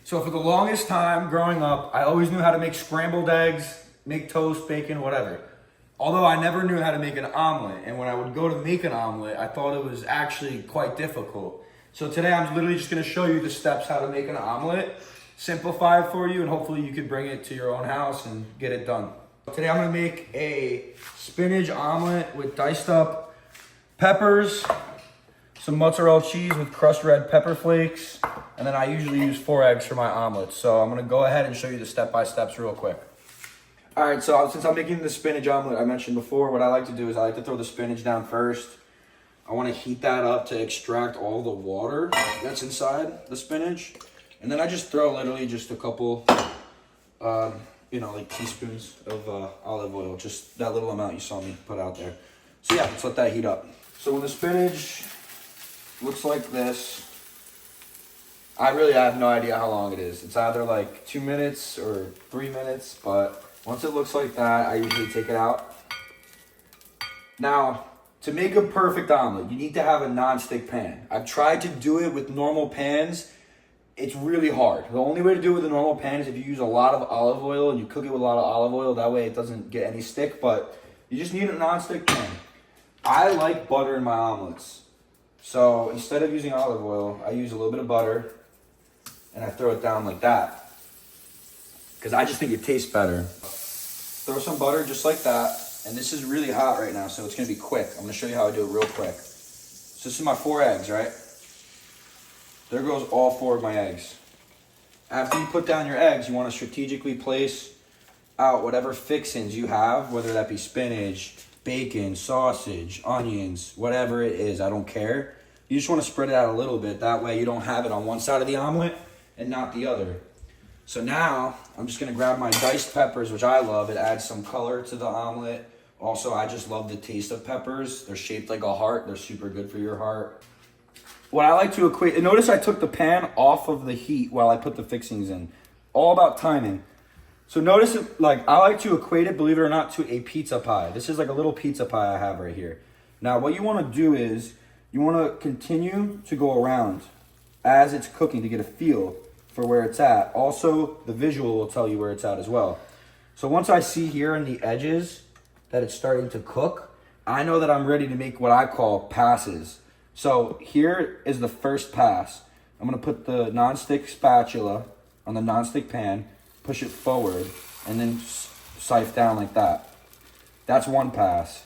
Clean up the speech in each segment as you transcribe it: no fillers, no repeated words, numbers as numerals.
So for the longest time growing up, I always knew how to make scrambled eggs, make toast, bacon, whatever. Although I never knew how to make an omelet. And when I would go to make an omelet, I thought it was actually quite difficult. So today I'm literally just gonna show you the steps how to make an omelet, simplify it for you, and hopefully you can bring it to your own house and get it done. Today I'm gonna make a spinach omelet with diced up peppers, some mozzarella cheese with crushed red pepper flakes, and then I usually use 4 eggs for my omelets. So I'm gonna go ahead and show you the step-by-steps real quick. All right, so since I'm making the spinach omelet I mentioned before, what I like to do is I like to throw the spinach down first. I wanna heat that up to extract all the water that's inside the spinach. And then I just throw literally just a couple, like teaspoons of olive oil, just that little amount you saw me put out there. So yeah, let's let that heat up. So when the spinach looks like this, I have no idea how long it is. It's either like 2 minutes or 3 minutes, but once it looks like that, I usually take it out. Now, to make a perfect omelet, you need to have a non-stick pan. I've tried to do it with normal pans. It's really hard. The only way to do it with a normal pan is if you use a lot of olive oil and you cook it with a lot of olive oil. That way it doesn't get any stick, but you just need a non-stick pan. I like butter in my omelets. So instead of using olive oil, I use a little bit of butter and I throw it down like that, because I just think it tastes better. Throw some butter just like that. And this is really hot right now, so it's gonna be quick. I'm gonna show you how I do it real quick. So this is my 4 eggs, right? There goes all 4 of my eggs. After you put down your eggs, you wanna strategically place out whatever fixings you have, whether that be spinach, bacon, sausage, onions, whatever it is, I don't care. You just wanna spread it out a little bit. That way you don't have it on one side of the omelet and not the other. So now I'm just gonna grab my diced peppers, which I love. It adds some color to the omelet. Also, I just love the taste of peppers. They're shaped like a heart. They're super good for your heart. What I like to equate, and notice I took the pan off of the heat while I put the fixings in. All about timing. So notice it, I like to equate it, believe it or not, to a pizza pie. This is like a little pizza pie I have right here. Now what you wanna do is, you wanna continue to go around as it's cooking to get a feel for where it's at. Also, the visual will tell you where it's at as well. So once I see here in the edges that it's starting to cook, I know that I'm ready to make what I call passes. So here is the first pass. I'm gonna put the non-stick spatula on the non-stick pan, push it forward, and then siphon down like that. That's 1 pass.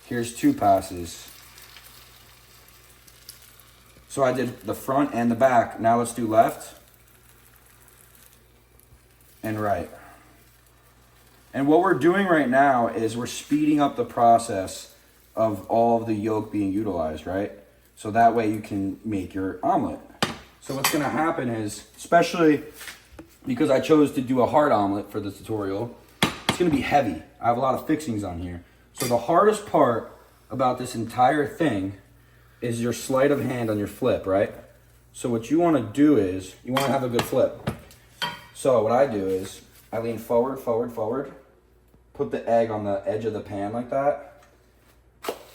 Here's 2 passes. So I did the front and the back. Now let's do left and right. And what we're doing right now is we're speeding up the process of all of the yolk being utilized, right? So that way you can make your omelet. So what's gonna happen is, especially because I chose to do a hard omelet for the tutorial, it's gonna be heavy. I have a lot of fixings on here. So the hardest part about this entire thing is your sleight of hand on your flip, right? So what you wanna do is, you wanna have a good flip. So what I do is, I lean forward, forward, forward, put the egg on the edge of the pan like that,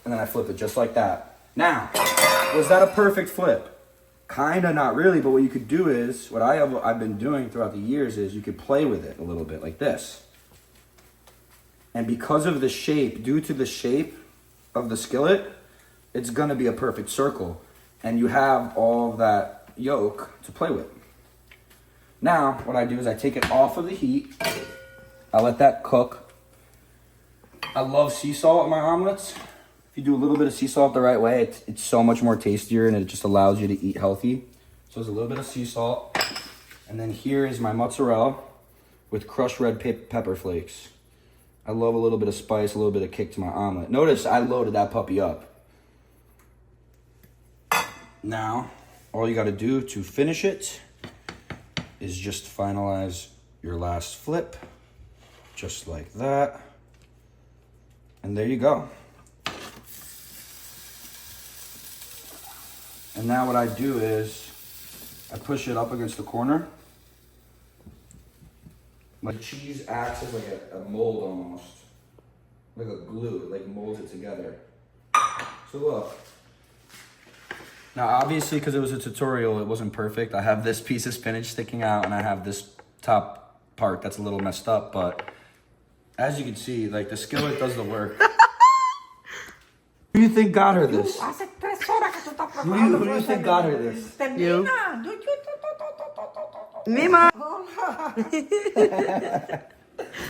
and then I flip it just like that. Now, was that a perfect flip? Kinda, not really, but what you could do is, what I've been doing throughout the years is you could play with it a little bit like this. And because of the shape, due to the shape of the skillet, it's gonna be a perfect circle. And you have all of that yolk to play with. Now, what I do is I take it off of the heat. I let that cook. I love sea salt in my omelets. If you do a little bit of sea salt the right way, it's so much more tastier and it just allows you to eat healthy. So there's a little bit of sea salt. And then here is my mozzarella with crushed red pepper flakes. I love a little bit of spice, a little bit of kick to my omelet. Notice I loaded that puppy up. Now, all you gotta do to finish it is just finalize your last flip, just like that. And there you go. And now what I do is I push it up against the corner. My cheese acts as like a mold almost, like a glue. It like molds it together. So look, Now, obviously, because it was a tutorial, it wasn't perfect. I have this piece of spinach sticking out, and I have this top part that's a little messed up. But as you can see, like the skillet does the work. Who do you think got her this? Who do you think got her this? You. Mima.